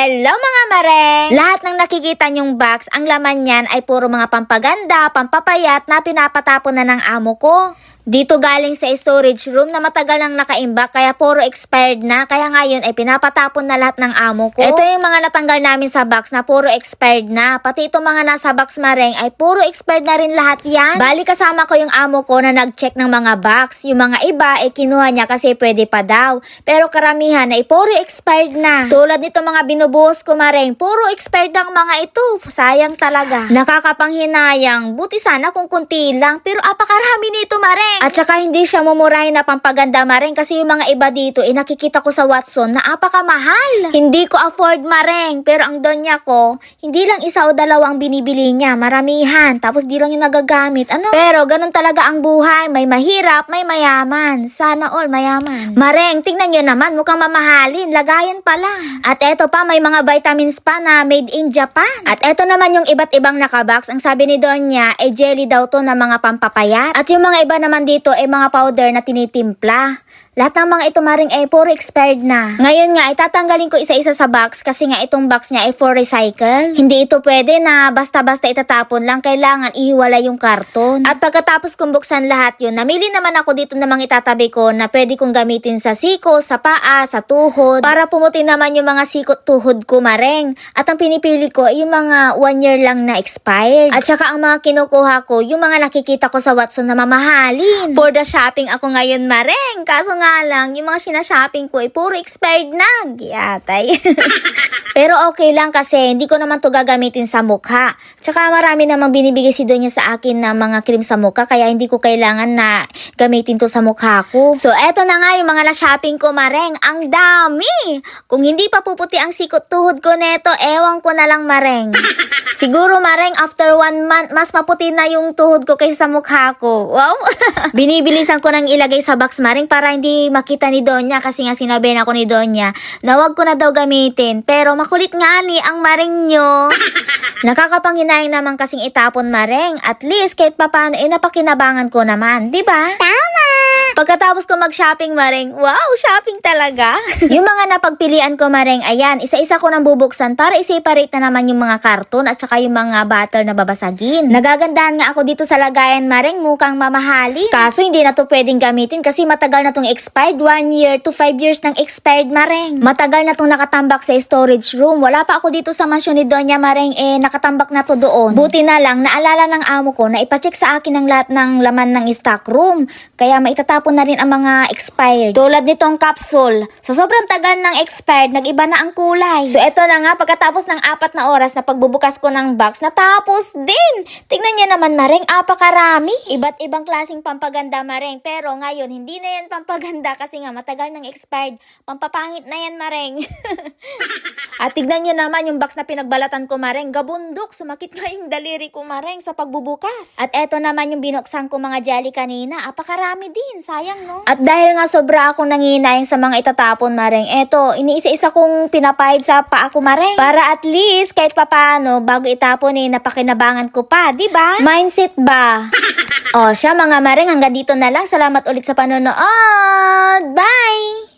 Hello mga mareng! Lahat ng nakikita nyong box, ang laman niyan ay puro mga pampaganda, pampapayat na pinapatapon na ng amo ko. Dito galing sa storage room na matagal nang nakaimbak kaya puro expired na. Kaya ngayon ay pinapatapon na lahat ng amo ko. Ito yung mga natanggal namin sa box na puro expired na. Pati itong mga nasa box mareng ay puro expired na rin lahat yan. Bali kasama ko yung amo ko na nag-check ng mga box. Yung mga iba ay kinuha niya kasi pwede pa daw. Pero karamihan ay puro expired na. Tulad nito mga binubuhos ko mareng, puro expired ang mga ito. Sayang talaga. Nakakapanghinayang. Buti sana kung kunti lang. Pero apakarami nito mareng. At saka hindi siya mumurahin na pampaganda mareng kasi yung mga iba dito nakikita ko sa Watson na apakamahal. Hindi ko afford mareng pero ang donya ko, hindi lang isa o dalawang binibili niya, maramihan. Tapos di lang yung nagagamit. Pero ganun talaga ang buhay. May mahirap, may mayaman. Sana all mayaman. Mareng, tingnan nyo naman, mukhang mamahalin. Lagayan pala. At eto pa, may mga vitamins pa na made in Japan. At eto naman yung iba't ibang nakabox. Ang sabi ni Donya, jelly daw to na mga pampapayat. At yung mga iba naman dito ay mga powder na tinitimpla. Lahat ng mga ito maring ay puro expired na. Ngayon nga ay tatanggalin ko isa-isa sa box kasi nga itong box niya ay for recycle. Hindi ito pwede na basta-basta itatapon lang. Kailangan ihiwalay yung karton. At pagkatapos kong buksan lahat yun, namili naman ako dito namang itatabi ko na pwede kong gamitin sa siko, sa paa, sa tuhod. Para pumuti naman yung mga sikot tuhod ko mareng. At ang pinipili ko ay yung mga 1 year lang na expired. At saka ang mga kinukuha ko, yung mga nakikita ko sa Watson na mamahalin. For the shopping ako ngayon mareng. Kaso nga lang, yung mga sinashopping ko ay puro expired na. Giyatay. Pero okay lang kasi hindi ko naman to gagamitin sa mukha. Tsaka marami namang binibigay si Donya sa akin na mga cream sa mukha kaya hindi ko kailangan na gamitin to sa mukha ko. So eto na nga yung mga na-shopping ko mareng. Ang dami! Kung hindi pa puputi ang sikot tuhod ko neto, ewan ko na lang mareng. Siguro mareng after 1 month, mas maputi na yung tuhod ko kaysa sa mukha ko. Wow! Binibilisan ko nang ilagay sa box maring para hindi makita ni Donya kasi nga sinabi na ako ni Donya na wag ko na daw gamitin. Pero makulit nga ni ang maring nyo. Nakakapanghinayang naman kasing itapon mareng. At least kahit papano napakinabangan ko naman. Diba? Tama! Pagkatapos ko mag-shopping mareng, wow, shopping talaga. Yung mga napagpilian ko mareng, ayan, isa-isa ko nang bubuksan para i-separate na naman yung mga karton at saka yung mga bottle na babasagin. Nagagandahan nga ako dito sa lagayan mareng, mukhang mamahalin. Kaso hindi na to pwedeng gamitin kasi matagal na tong expired, 1 year to 5 years nang expired mareng. Matagal na tong nakatambak sa storage room. Wala pa ako dito sa mansyon ni Donya mareng, nakatambak na to doon. Buti na lang, naalala ng amo ko na ipacheck sa akin ang lahat ng laman ng stock room. Kaya maitatapon na rin ang mga expired. Tulad nitong capsule. So sobrang tagal ng expired, nag-iba na ang kulay. So eto na nga, pagkatapos ng 4 na oras na pagbubukas ko ng box, natapos din. Tignan niya naman mareng, apakarami. Iba't ibang klaseng pampaganda mareng. Pero ngayon, hindi na yan pampaganda kasi nga matagal ng expired. Pampapangit na yan mareng. At tignan niyo naman yung box na pinagbalatan ko mareng, gabundok. Sumakit nga yung daliri ko mareng sa pagbubukas. At eto naman yung binuksan ko mga jelly kanina. Apakarami din, sayang no? At dahil nga sobra akong nanginayang sa mga itatapon mareng, eto, iniisa-isa kong pinapahid sa paa ko mareng. Para at least kahit papano, bago itapon napakinabangan ko pa, di ba? Mindset ba? O siya mga mareng, hanggang dito na lang. Salamat ulit sa panonood. Bye!